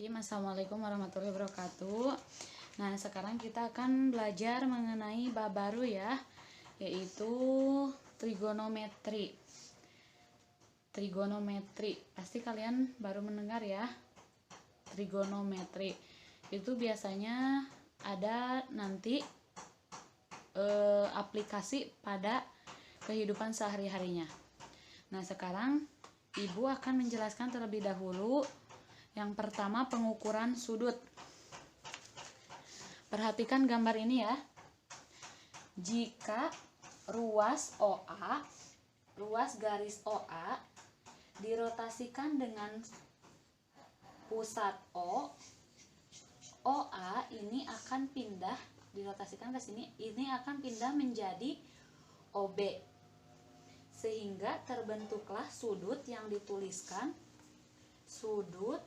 Assalamualaikum warahmatullahi wabarakatuh. Nah, sekarang kita akan belajar mengenai bab baru ya, yaitu trigonometri. Trigonometri, pasti kalian baru mendengar ya. Trigonometri itu biasanya ada nanti aplikasi pada kehidupan sehari-harinya. Nah, sekarang Ibu akan menjelaskan terlebih dahulu. Yang pertama, pengukuran sudut. Perhatikan gambar ini ya. Jika ruas OA, ruas garis OA dirotasikan dengan pusat O, OA ini akan pindah, dirotasikan ke sini, ini akan pindah menjadi OB. Sehingga terbentuklah sudut yang dituliskan sudut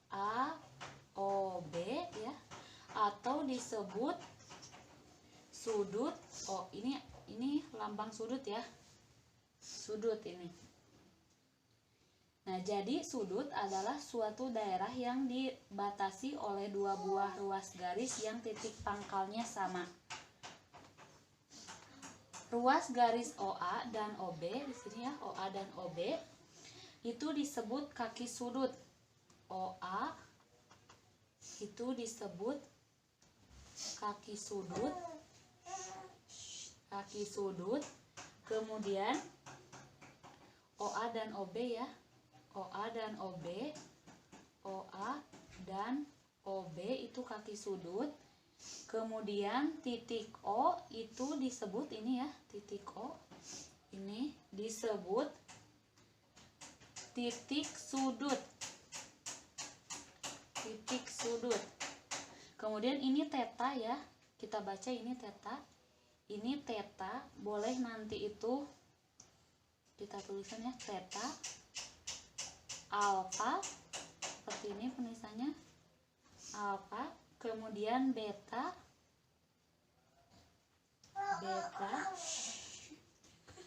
AOB ya, atau disebut sudut ini lambang sudut ya, sudut ini. Nah, jadi sudut adalah suatu daerah yang dibatasi oleh dua buah ruas garis yang titik pangkalnya sama. Ruas garis OA dan OB di sini ya, OA dan OB itu disebut kaki sudut. OA itu disebut kaki sudut, kemudian OA dan OB ya, OA dan OB, OA dan OB itu kaki sudut, kemudian titik O itu disebut ini ya, titik O ini disebut titik sudut. Titik sudut. Kemudian ini theta ya, kita baca ini theta. Ini theta, boleh nanti itu kita tulisan ya, theta, alfa, seperti ini penulisannya, alfa, kemudian beta,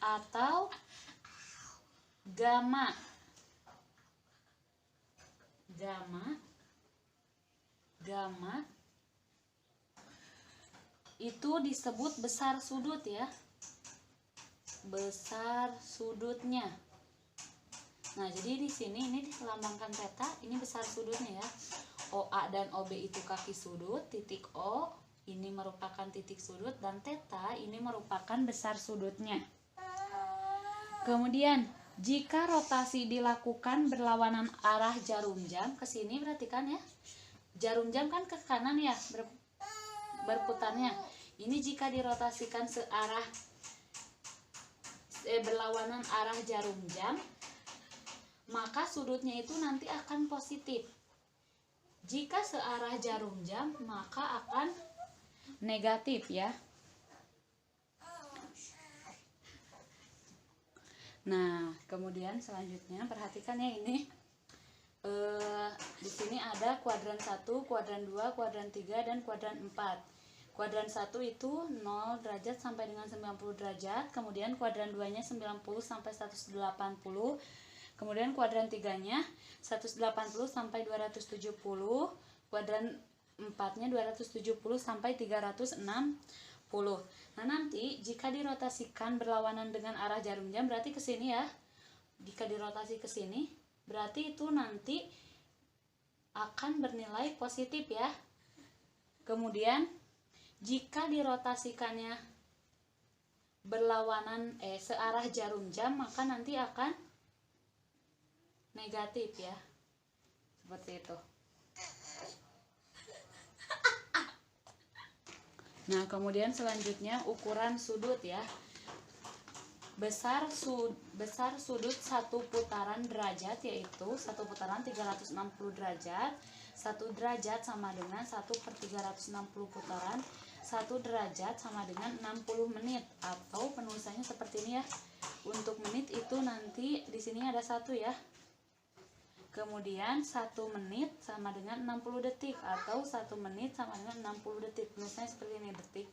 atau gamma. Gamma itu disebut besar sudut ya, besar sudutnya. Nah, jadi di sini ini dilambangkan theta, ini besar sudutnya ya. OA dan OB itu kaki sudut, titik O ini merupakan titik sudut, dan theta ini merupakan besar sudutnya. Kemudian jika rotasi dilakukan berlawanan arah jarum jam ke sini, perhatikan ya. Jarum jam kan ke kanan ya berputarnya. Ini jika dirotasikan searah berlawanan arah jarum jam, maka sudutnya itu nanti akan positif. Jika searah jarum jam, maka akan negatif ya. Nah, kemudian selanjutnya perhatikan ya ini. Di sini ada kuadran 1, kuadran 2, kuadran 3, dan kuadran 4. Kuadran 1 itu 0 derajat sampai dengan 90 derajat, kemudian kuadran 2-nya 90 sampai 180, kemudian kuadran 3-nya 180 sampai 270, kuadran 4-nya 270 sampai 360. Nah, nanti jika dirotasikan berlawanan dengan arah jarum jam, berarti ke sini ya. Jika dirotasi ke sini, berarti itu nanti akan bernilai positif ya. Kemudian jika dirotasikannya berlawanan searah jarum jam, maka nanti akan negatif ya. Seperti itu. Nah, kemudian selanjutnya ukuran sudut ya. Besar sudut satu putaran derajat, yaitu satu putaran 360 derajat. 1 derajat sama dengan 1/360 putaran. 1 derajat sama dengan 60 menit, atau penulisannya seperti ini ya. Untuk menit itu nanti di sini ada 1 ya. Kemudian 1 menit sama dengan 60 detik, atau 1 menit sama dengan 60 detik. Penulisannya seperti ini, detik.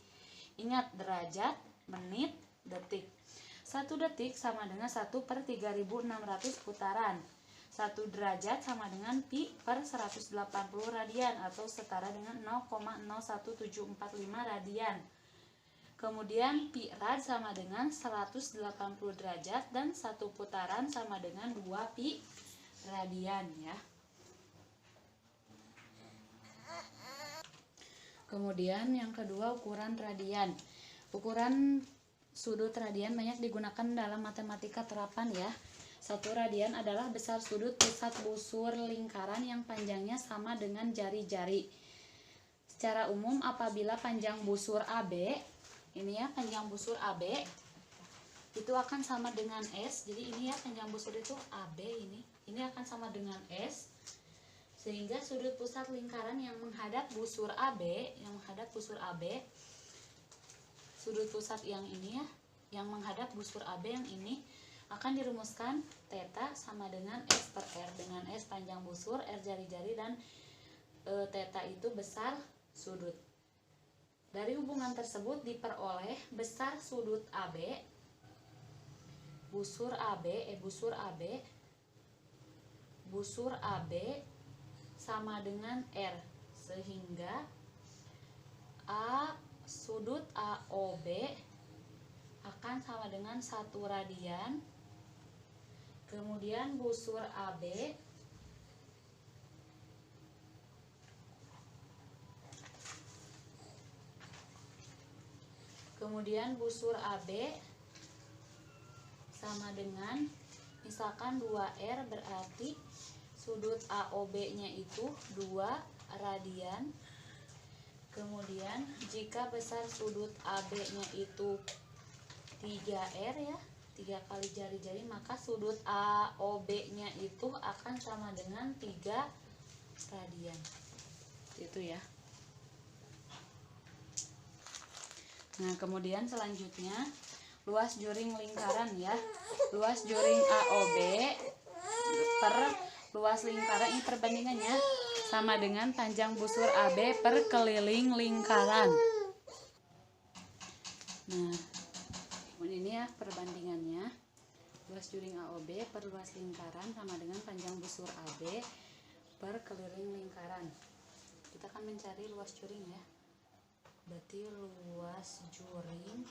Ingat, derajat, menit, detik. 1 detik sama dengan 1/3600 putaran. 1 derajat sama dengan pi per 180 radian atau setara dengan 0,01745 radian. Kemudian pi rad sama dengan 180 derajat dan 1 putaran sama dengan 2 pi radian ya. Kemudian yang kedua ukuran radian. Ukuran sudut radian banyak digunakan dalam matematika terapan ya. 1 radian adalah besar sudut pusat busur lingkaran yang panjangnya sama dengan jari-jari. Secara umum apabila panjang busur AB, ini ya panjang busur AB itu akan sama dengan S. Jadi ini ya panjang busur itu AB ini akan sama dengan S. Sehingga sudut pusat lingkaran yang menghadap busur AB, sudut pusat yang ini ya, yang menghadap busur AB yang ini akan dirumuskan theta sama dengan S per R, dengan S panjang busur, R jari-jari, dan theta itu besar sudut. Dari hubungan tersebut diperoleh besar sudut AB, busur AB sama dengan R, sehingga sudut AOB akan sama dengan 1 radian. Kemudian busur AB sama dengan misalkan 2R, berarti sudut AOB-nya itu 2 radian. Kemudian jika besar sudut AB-nya itu 3R ya, 3 kali jari-jari, maka sudut AOB-nya itu akan sama dengan 3 radian. Itu ya. Nah, kemudian selanjutnya luas juring lingkaran ya. Luas juring AOB per luas lingkaran, ini perbandingannya sama dengan panjang busur AB per keliling lingkaran. Nah, ini ya perbandingannya. Luas juring AOB per luas lingkaran sama dengan panjang busur AB per keliling lingkaran. Kita akan mencari luas juring ya. Berarti luas juring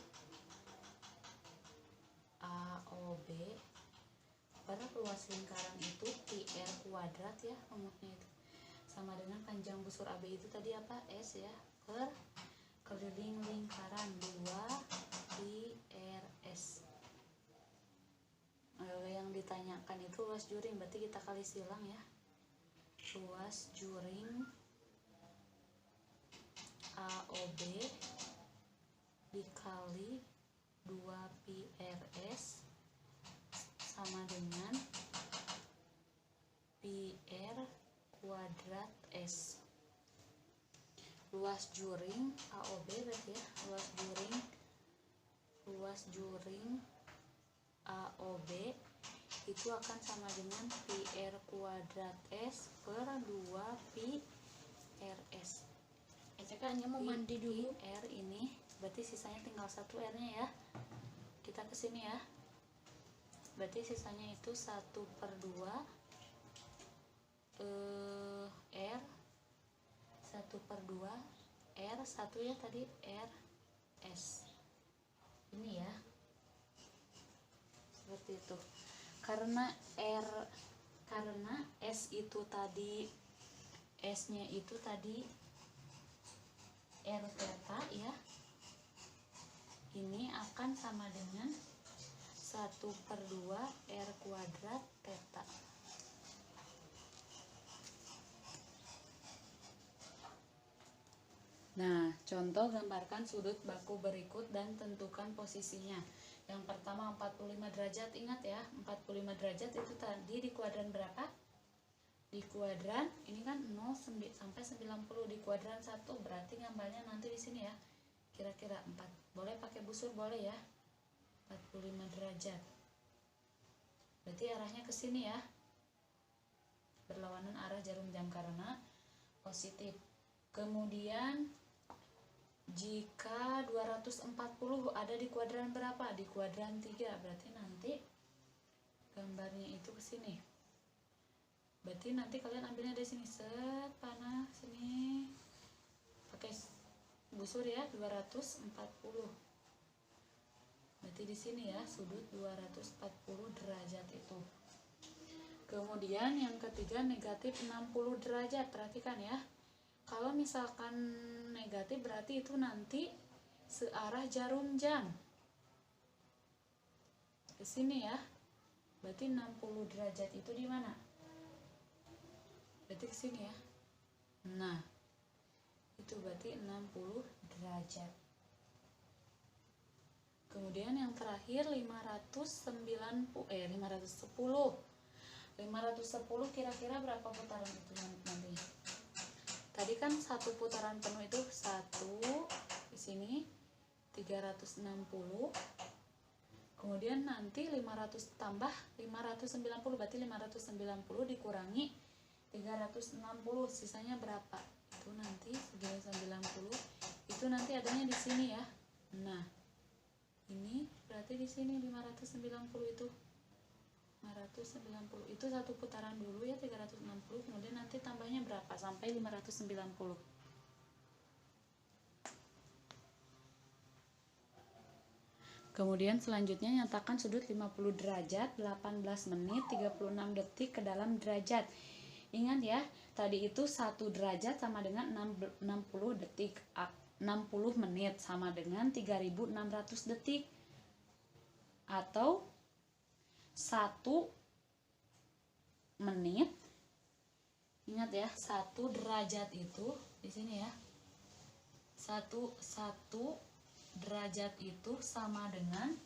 AOB per luas lingkaran itu PR kuadrat ya, rumusnya itu sama dengan panjang busur AB itu tadi apa, S ya, per keliling lingkaran 2 PRS. Yang ditanyakan itu luas juring, berarti kita kali silang ya. Luas juring AOB dikali 2 PRS sama dengan PR kuadrat S. Luas juring AOB berarti ya, luas juring AOB itu akan sama dengan PR kuadrat S per 2 PRS. Hanya mau mandi dulu. R ini berarti sisanya tinggal 1 R nya ya. Kita kesini ya. Berarti sisanya itu 1/2 R 1/2 R 1 ya tadi R S. Ini ya. Seperti itu. Karena S itu tadi, S-nya itu tadi R theta ya. Ini akan sama dengan 1/2 R kuadrat theta. Nah, contoh gambarkan sudut baku berikut dan tentukan posisinya. Yang pertama 45 derajat, ingat ya, 45 derajat itu tadi di kuadran berapa? Di kuadran ini kan 0 sampai 90, di kuadran 1, berarti gambarnya nanti di sini ya. Kira-kira 4. Boleh pakai busur boleh ya. 45 derajat. Berarti arahnya ke sini ya. Berlawanan arah jarum jam karena positif. Kemudian jika 240 ada di kuadran berapa? Di kuadran 3, berarti nanti gambarnya itu ke sini. Berarti nanti kalian ambilnya dari sini, set panah sini pakai busur ya, 240. Berarti di sini ya, sudut 240 derajat itu. Kemudian yang ketiga negatif 60 derajat. Perhatikan ya. Kalau misalkan negatif berarti itu nanti searah jarum jam. Ke sini ya. Berarti 60 derajat itu di mana? Berarti ke sini ya. Nah, itu berarti 60 derajat. Kemudian yang terakhir 510 kira-kira berapa putaran itu nanti? Tadi kan satu putaran penuh itu 1 di sini 360. Kemudian nanti 500 tambah 590 berarti 590 dikurangi 360 sisanya berapa? Itu nanti 390 itu nanti adanya di sini ya. Nah, ini berarti di sini 590 itu 590 itu satu putaran dulu ya 360, kemudian nanti tambahnya berapa sampai 590. Kemudian selanjutnya nyatakan sudut 50 derajat 18 menit 36 detik ke dalam derajat. Ingat ya, tadi itu 1 derajat sama dengan 60 detik, 60 menit sama dengan 3600 detik. Atau 1 menit, ingat ya, 1 derajat itu di sini ya, 1 derajat itu sama dengan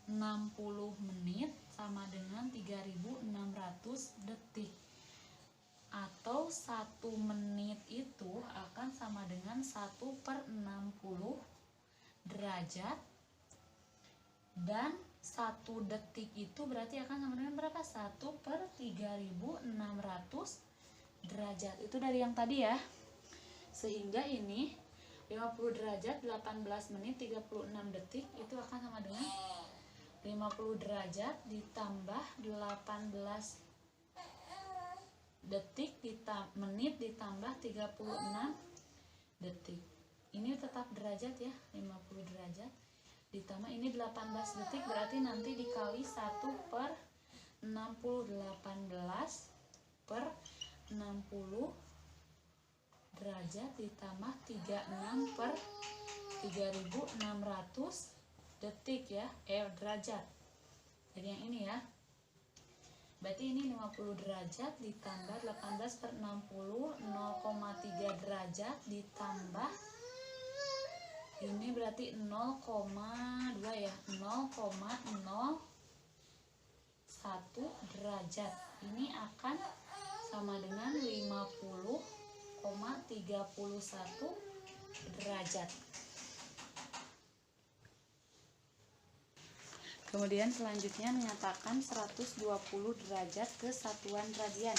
60 menit sama dengan 3600 detik. Atau 1 menit itu akan sama dengan 1/60 derajat, dan 1 detik itu berarti akan sama dengan berapa? 1/3600 derajat. Itu dari yang tadi ya. Sehingga ini 50 derajat 18 menit 36 detik itu akan sama dengan 50 derajat ditambah 18 detik menit ditambah 36 detik. Ini tetap derajat ya, 50 derajat ditambah ini 18 detik berarti nanti dikali 1/60, 18/60 derajat ditambah 36/3600 detik ya, derajat. Jadi yang ini ya. Berarti ini 50 derajat ditambah 18/60, 0,3 derajat ditambah ini berarti 0,2 ya, 0,01 derajat. Ini akan sama dengan 50,31 derajat. Kemudian selanjutnya menyatakan 120 derajat ke satuan radian.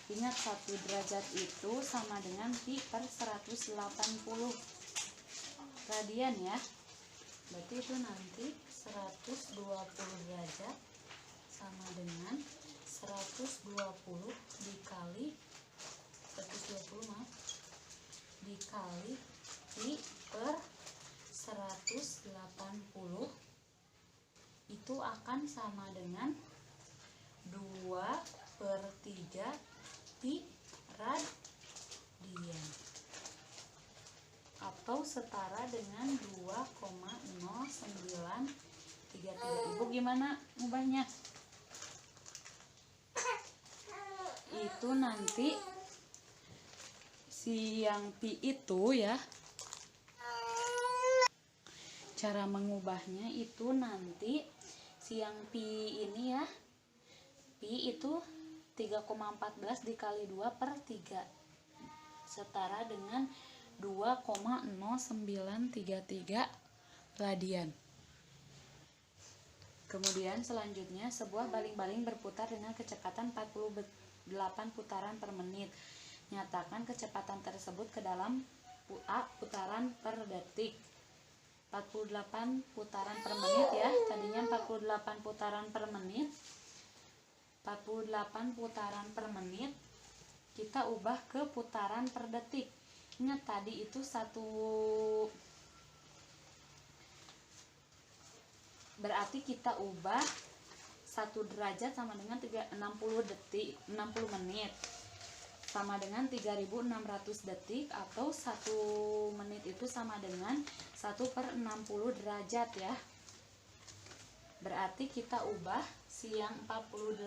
Ingat 1 derajat itu sama dengan pi/180 radian ya. Berarti itu nanti 120 derajat sama dengan 120 dikali 120 dikali pi/180 itu akan sama dengan 2/3 pi radian atau setara dengan 2,0933. Ibu gimana ngubahnya? Itu nanti si yang pi itu ya, cara mengubahnya itu nanti si yang pi ini ya, pi itu 3,14 dikali 2/3 setara dengan 2,0933 radian. Kemudian selanjutnya sebuah baling-baling berputar dengan kecepatan 48 putaran per menit. Nyatakan kecepatan tersebut ke dalam putaran per detik. 48 putaran per menit ya, tadinya 48 putaran per menit 48 putaran per menit kita ubah ke putaran per detik. Ingat tadi itu berarti kita ubah 1 derajat sama dengan 60 menit sama dengan 3600 detik, atau 1 menit itu sama dengan 1/60 derajat ya. Berarti kita ubah si yang 48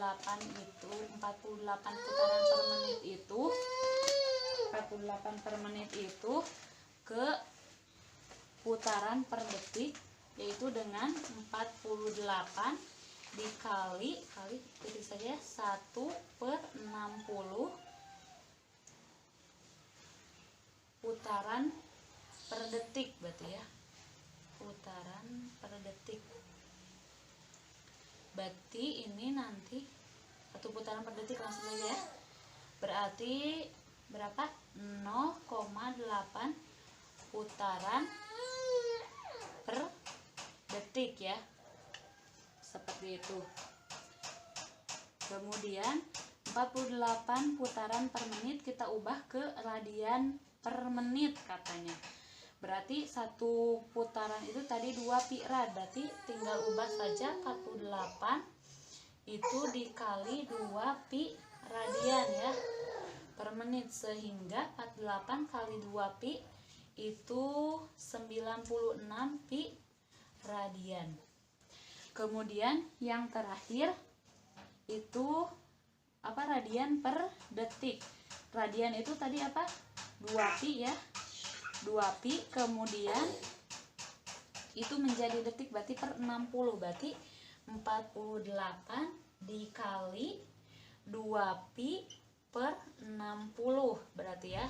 putaran per menit itu 48 per menit itu ke putaran per detik, yaitu dengan 48 dikali titik saja 1/60 putaran per detik, berarti ya, putaran per detik. Berarti ini nanti 1 putaran per detik, langsung saja ya. Berarti berapa? 0,8 putaran per detik ya, seperti itu. Kemudian 48 putaran per menit kita ubah ke radian per menit katanya. Berarti 1 putaran itu tadi 2 pi rad, berarti tinggal ubah saja 48 itu dikali 2 pi radian ya per menit, sehingga 48 kali 2 pi itu 96 pi radian. Kemudian yang terakhir itu apa? Radian per detik. Radian itu tadi apa? 2 pi ya, 2 pi, kemudian itu menjadi detik, berarti per 60, berarti 48 dikali 2 pi per 60, berarti ya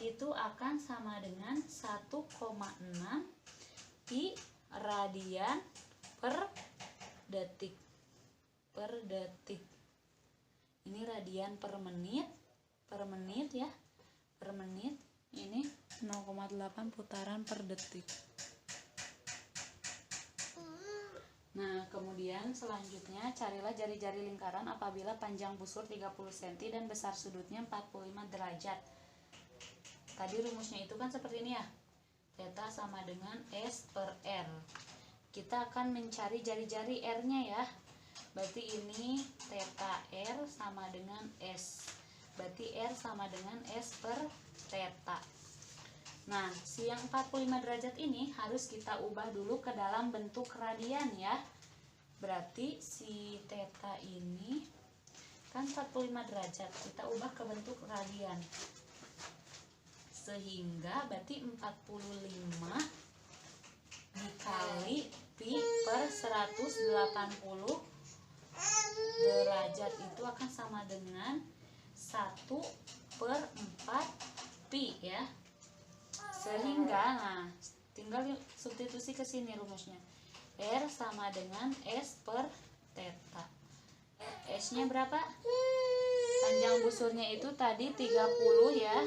itu akan sama dengan 1,6 pi radian per detik. Ini radian per menit ya, per menit. Ini 0,8 putaran per detik. Nah, kemudian selanjutnya carilah jari-jari lingkaran apabila panjang busur 30 cm dan besar sudutnya 45 derajat. Tadi rumusnya itu kan seperti ini ya. Theta sama dengan S per R. Kita akan mencari jari-jari R-nya ya. Berarti ini theta R sama dengan S. Berarti R sama dengan S per theta. Nah, si yang 45 derajat ini harus kita ubah dulu ke dalam bentuk radian ya. Berarti si theta ini kan 45 derajat, kita ubah ke bentuk radian. Sehingga berarti 45 dikali pi per 180 derajat itu akan sama dengan 1/4 pi ya. Sehingga nah tinggal substitusi ke sini rumusnya. R sama dengan S per theta. S-nya berapa? Panjang busurnya itu tadi 30 ya.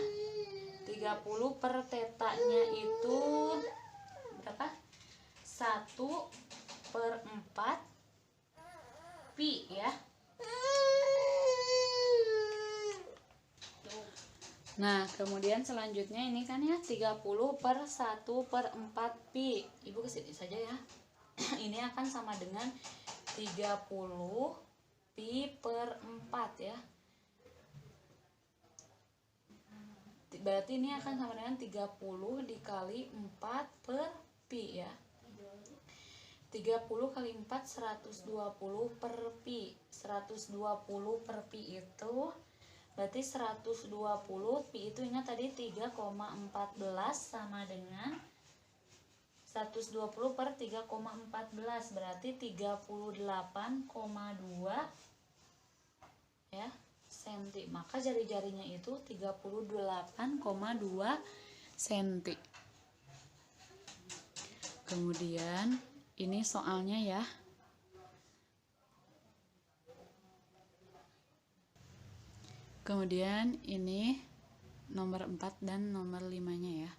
30 per theta-nya itu berapa? 1/4 pi ya. Nah, kemudian selanjutnya ini kan ya 30 per 1/4 pi. Ibu kesini saja ya. Ini akan sama dengan 30 pi per 4 ya. Berarti ini akan sama dengan 30 dikali 4 per pi ya. 30 kali 4 120 per pi. 120 per pi itu berarti 120 pi itu ingat tadi 3,14 sama dengan 120 per 3,14 berarti 38,2 ya senti. Maka jari-jarinya itu 38,2 senti. Kemudian ini soalnya ya. Kemudian ini nomor 4 dan nomor 5-nya ya.